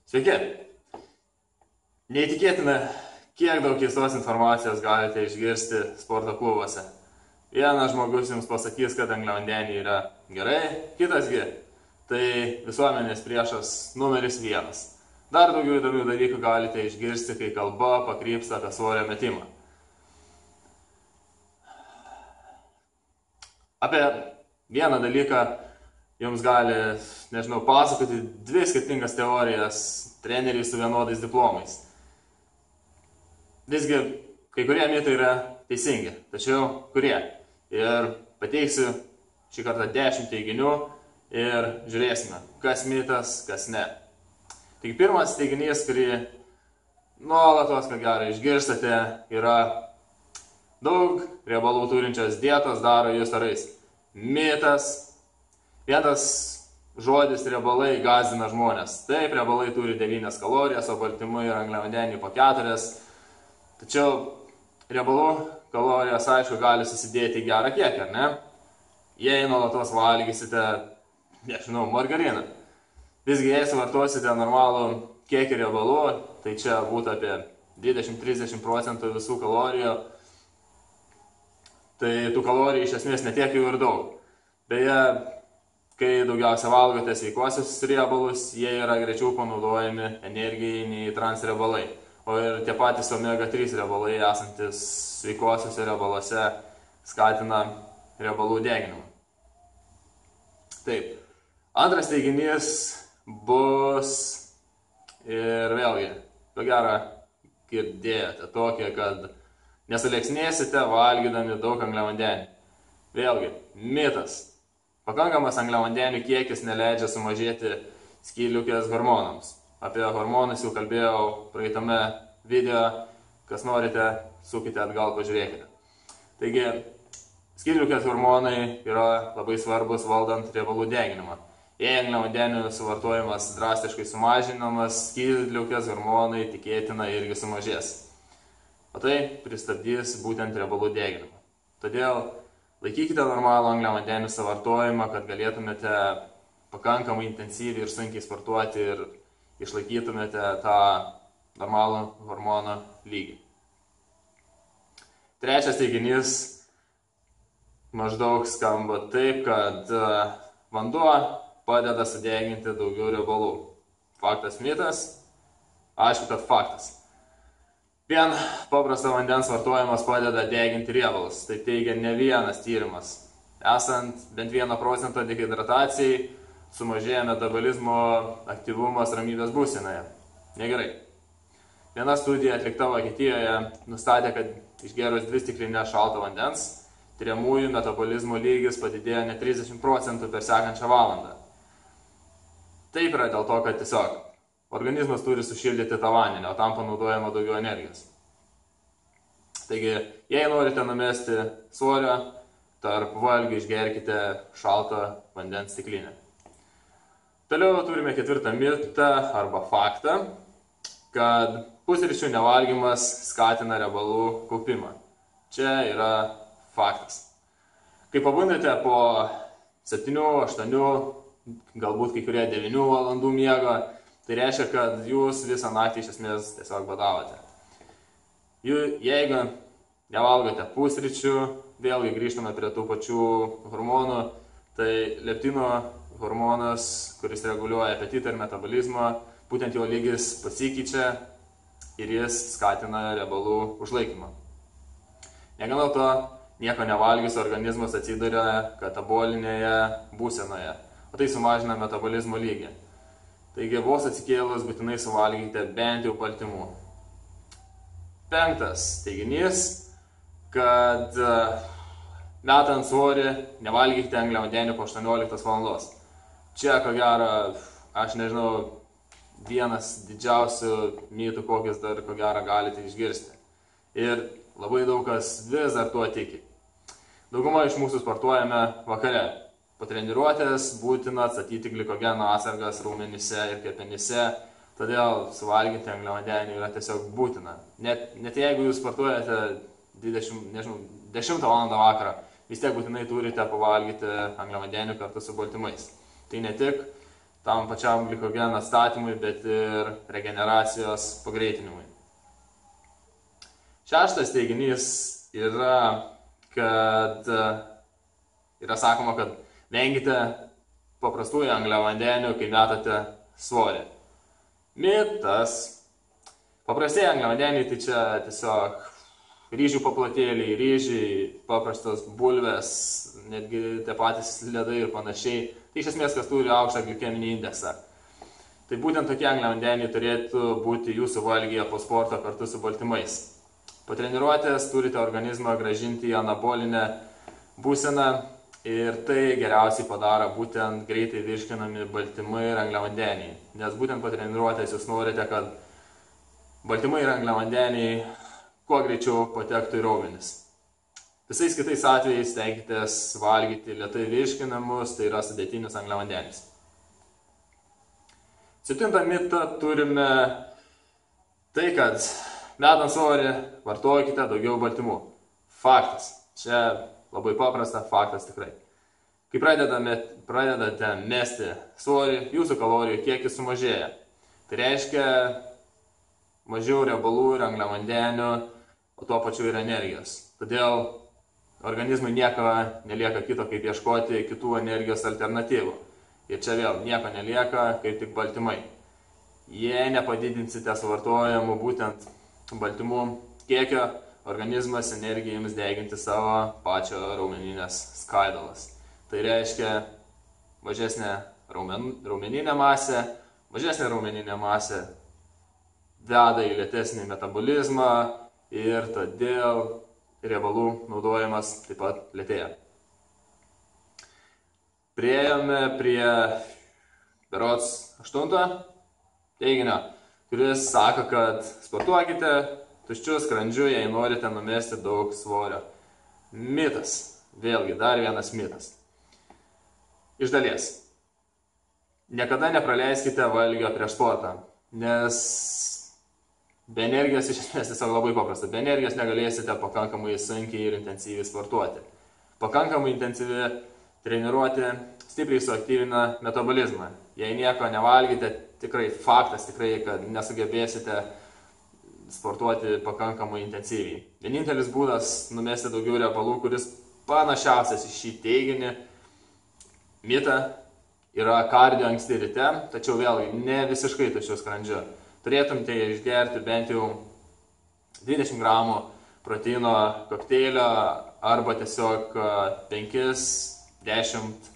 Sveiki! Neįtikėtina, kiek daug keistos informacijos galite išgirsti sporto klubuose. Vienas žmogus jums pasakys, kad angliavandeniai yra gerai, kitasgi tai visuomenės priešas numeris 1. Dar daugiau įdomių dalykų galite išgirsti, kai kalba pakrypsta apie svorio metimą. Apie vieną dalyką jums gali, pasakoti 2 skirtingas teorijas treneriai su vienodais diplomais. Visgi, kai kurie mitai yra teisingi, tačiau kurie. Ir pateiksiu šį kartą 10 teiginių ir žiūrėsime, kas mitas, kas ne. Tik pirmas teiginys, kurį nuolatos, ko gero, išgirstate, yra daug riebalų turinčios dietos daro jūs storais. Mitas. Vienas žodis riebalai gąsdina žmonės. Taip, riebalai turi 9 kalorijas, o baltymų ir angliavandenių po 4. Tačiau riebalų kalorijos, aišku, gali susidėti į gerą kiekį, ar ne? Jei nuolatos valgysite, margariną. Visgi, jei suvartosite normalų kiekį riebalų, tai čia būtų apie 20–30% visų kalorijų. Tai tų kalorijų iš esmės netiek jau ir daug. Beje, kai daugiausia valgote sveikuosius riebalus, jie yra greičiau panaudojami energijai nei transriebalai. O ir tie patys omega-3 riebalai esantis sveikuosiuose riebaluose skatina riebalų deginimą. Taip. Antras teiginys bus ir vėlgi, ko gero girdėjote tokį, kad nesulieknėsite valgydami daug angliavandenių. Vėlgi, mitas. Pakankamas angliavandenių kiekis neleidžia sumažėti skydliaukės hormonams. Apie hormonus jau kalbėjau praeitame video, kas norite, sukite atgal, pažiūrėkite. Taigi, skydliaukės hormonai yra labai svarbus valdant riebalų deginimą. Jei angliavandenių suvartojimas drastiškai sumažinamas, skydliaukės hormonai tikėtina irgi sumažės. O tai pristabdys būtent riebalų deginimą. Todėl laikykite normalų angliavandenių suvartojimą, kad galėtumėte pakankamai intensyviai ir sunkiai sportuoti ir išlaikytumėte tą normalų hormono lygį. Trečias teiginys maždaug skamba taip, kad vanduo padeda sudeginti daugiau riebalų. Faktas, mitas? Aišku, kad faktas. Vien paprasto vandens vartojimas padeda deginti riebalus, tai teigia ne vienas tyrimas. Esant bent 1% dehidratacijai, sumažėja metabolizmo aktyvumas ramybės būsenoje. Negerai. Viena studija atlikta Vokietijoje nustatė, kad išgėrus 2 stiklinės šalto vandens, tiriamųjų metabolizmo lygis padidėjo net 30% per sekančią valandą. Taip yra dėl to, kad tiesiog organizmas turi sušildyti tą vandenį, o tam panaudojama daugiau energijos. Taigi, jei norite numesti svorio, tarp valgių išgerkite šalto vandens stiklinę. Toliau turime 4 mitą arba faktą, kad pusryčių nevalgymas skatina riebalų kaupimą. Čia yra faktas. Kai pabundate po 7–8, galbūt kai kurie 9 valandų miego, tai reiškia, kad jūs visą naktį iš esmės tiesiog badavote. Jeigu nevalgote pusryčių, vėlgi grįžtame prie tų pačių hormonų, tai leptino hormonas, kuris reguliuoja apetitą ir metabolizmą, būtent jo lygis pasikeičia ir jis skatina riebalų užlaikymą. Negana to, nieko nevalgius organizmas atsiduria katabolinėje būsenoje, o tai sumažina metabolizmo lygį. Taigi vos atsikėlus būtinai suvalgykite bent jau baltymų. 5 teiginys, kad metant svorį nevalgykite angliavandenių po 18 valandos. Čia, ko gero, aš nežinau, vienas didžiausių mitų, kokius dar, ko gero, galite išgirsti. Ir labai daug kas vis dar tuo tiki. Dauguma iš mūsų sportuojame vakare. Po treniruotės būtina atstatyti glikogeno atsargas raumenyse ir kepenyse, todėl suvalgyti angliavandenių yra tiesiog būtina. Net jeigu jūs sportuojate 10 valandą vakarą, vis tiek būtinai turite pavalgyti angliavandenių kartu su baltymais. Tai ne tik tam pačiam glikogeno atstatymui, bet ir regeneracijos pagreitinimui. Šeštas teiginys yra, kad yra sakoma, kad venkite paprastųjų angliavandenių, kai metate svorį. Mitas. Paprastieji angliavandeniai tai čia tiesiog ryžių paplotėliai, ryžiai, paprastos bulvės, netgi tie patys ledai ir panašiai. Tai iš esmės, kas turi aukštą glikeminį indeksą. Tai būtent tokie angliavandeniai turėtų būti jūsų valgyje po sporto kartu su baltymais. Po treniruotės turite organizmą gražinti į anabolinę būseną ir tai geriausiai padaro būtent greitai virškinami baltymai ir angliavandeniai. Nes būtent po treniruotės jūs norite, kad baltymai ir angliavandeniai kuo greičiau patektų į raumenis. Visais kitais atvejais stenkitės valgyti lėtai virškinamus, tai yra sudėtinius angliavandenius. 7. mitą turime tai, kad metant svorį vartokite daugiau baltymų. Faktas. Čia labai paprasta, faktas tikrai. Kai pradedate mesti svorį, jūsų kalorijų kiekis sumažėja. Tai reiškia mažiau riebalų ir angliavandenių, o tuo pačiu ir energijos. Todėl organizmui nieko nelieka kito, kaip ieškoti kitų energijos alternatyvų. Ir čia vėl nieko nelieka, kaip tik baltymai. Jei nepadidinsite suvartojamų būtent baltymų kiekio, organizmas energiją ims deginti savo pačio raumeninės skaidulas. Tai reiškia mažesnė raumeninė masė, mažesnė raumeninė masė veda į lėtesnį metabolizmą ir todėl riebalų naudojimas taip pat lėtėja. Priėjome prie berods 8 teiginio, kuris sako, kad sportuokite tuščiu skrandžiu, jei norite numesti daug svorio. Mitas. Vėlgi, dar vienas mitas. Iš dalies. Niekada nepraleiskite valgio prieš sportą, nes be energijos iš esmės tiesiog labai paprasta. Be energijos negalėsite pakankamai sunkiai ir intensyviai sportuoti. Pakankamai intensyvi treniruotė stipriai suaktyvina metabolizmą. Jei nieko nevalgite, tikrai faktas, kad nesugebėsite sportuoti pakankamai intensyviai. Vienintelis būdas numesti daugiau riebalų, kuris panašiausias į šį teiginį, mitą, yra kardio anksti ryte, tačiau vėlgi ne visiškai tuščiu skrandžiu. Turėtumėte išgerti bent jau 20 gramų proteino kokteilio arba tiesiog 5-10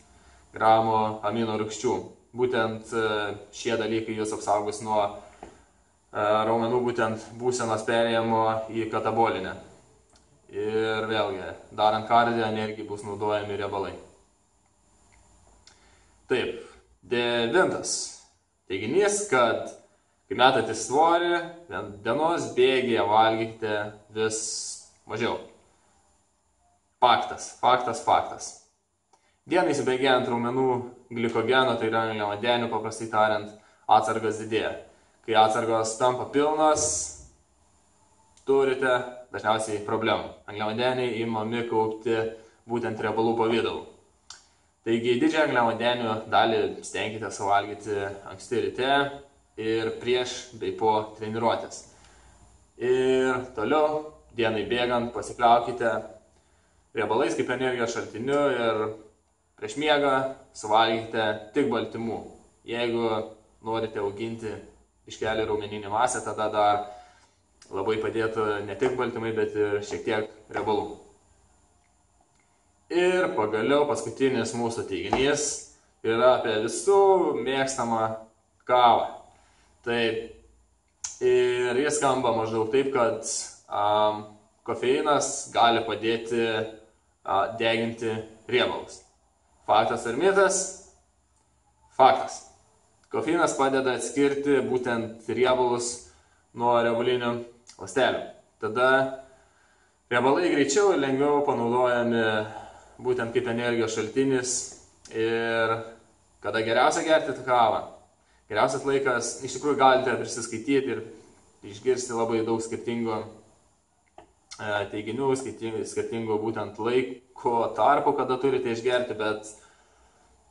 gramų amino rūgščių. Būtent šie dalykai jūs apsaugos nuo raumenų būtent būsenos perėjimo į katabolinę. Ir vėlgi, darant kardio, energijai bus naudojami riebalai. Taip, 9. teiginys, kad kai metate svorį, dienos bėgyje valgykite vis mažiau. Faktas. Dienai įsibėgėjant raumenų glikogeno, tai yra angliavandenių, paprastai tariant, atsargas didėja. Kai atsargos tampa pilnos, turite dažniausiai problemų. Angliavandeniai imami kaupti būtent riebalų pavidalu. Taigi didžiąją angliavandenių dalį stenkite suvalgyti anksti ryte ir prieš bei po treniruotės. Ir toliau, dienai bėgant, pasikliaukite riebalais kaip energijos šaltiniu ir prieš miegą suvalgykite tik baltymų. Jeigu norite auginti biškelį raumeninį masę, tada dar labai padėtų ne tik baltymai, bet ir šiek tiek riebalų. Ir pagaliau paskutinis mūsų teiginys yra apie visų mėgstamą kavą. Ir jis skamba maždaug taip, kad kofeinas gali padėti deginti riebalus. Faktas ar mitas? Faktas. Kofeinas padeda atskirti būtent riebalus nuo riebalinių ląstelių. Tada riebalai greičiau ir lengviau panaudojami būtent kaip energijos šaltinis. Ir kada geriausia gerti kavą? Geriausias laikas, iš tikrųjų galite prisiskaityti ir išgirsti labai daug skirtingų teiginių, skirtingų būtent laiko tarpų, kada turite išgerti, bet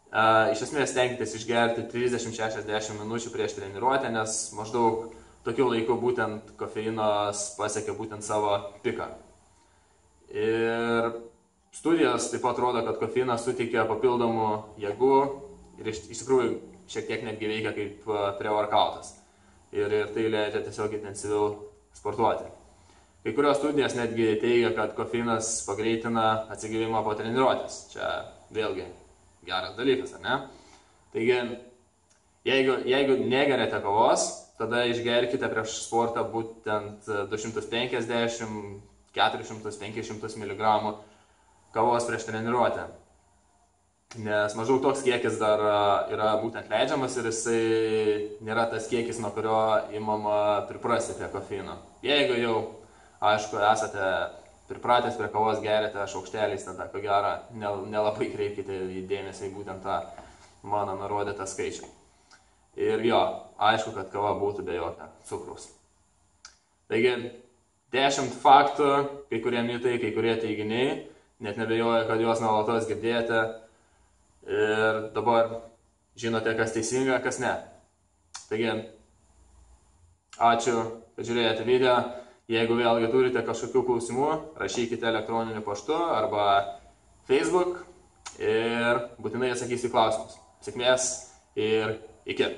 Iš esmės stenkitės išgerti 30-60 minučių prieš treniruotę, nes maždaug tokiu laiku būtent kofeinas pasiekia būtent savo piką. Ir studijos taip pat rodo, kad kofeinas suteikia papildomų jėgų ir iš tikrųjų šiek tiek netgi veikia kaip pre-workoutas. Ir tai leidžia tiesiog intensyviau sportuoti. Kai kurios studijos netgi teigia, kad kofeinas pagreitina atsigavimą po treniruotės. Čia vėlgi geras dalykas, ar ne? Taigi, jeigu negeriate kavos, tada išgerkite prieš sportą būtent 250, 400, 500 mg kavos prieš treniruotę. Nes maždaug toks kiekis dar yra būtent leidžiamas ir jisai nėra tas kiekis, nuo kurio imama priprasti prie kofeino. Jeigu jau, aišku, esate pripratęs prie kavos, geriate šaukšteliais, tada ko gero nelabai kreipkite dėmesį į būtent tą mano nurodytą skaičių. Ir jo, aišku, kad kava būtų be jokio cukraus. Taigi, 10 faktų, kai kurie mitai, kai kurie teiginiai, net nebejoju, kad juos nuolatos girdėjote. Ir dabar žinote, kas teisinga, kas ne. Taigi, ačiū, kad žiūrėjote video. Jeigu vėlgi turite kažkokių klausimų, rašykite elektroniniu paštu arba Facebook ir būtinai atsakysiu klausimus. Sėkmės ir iki.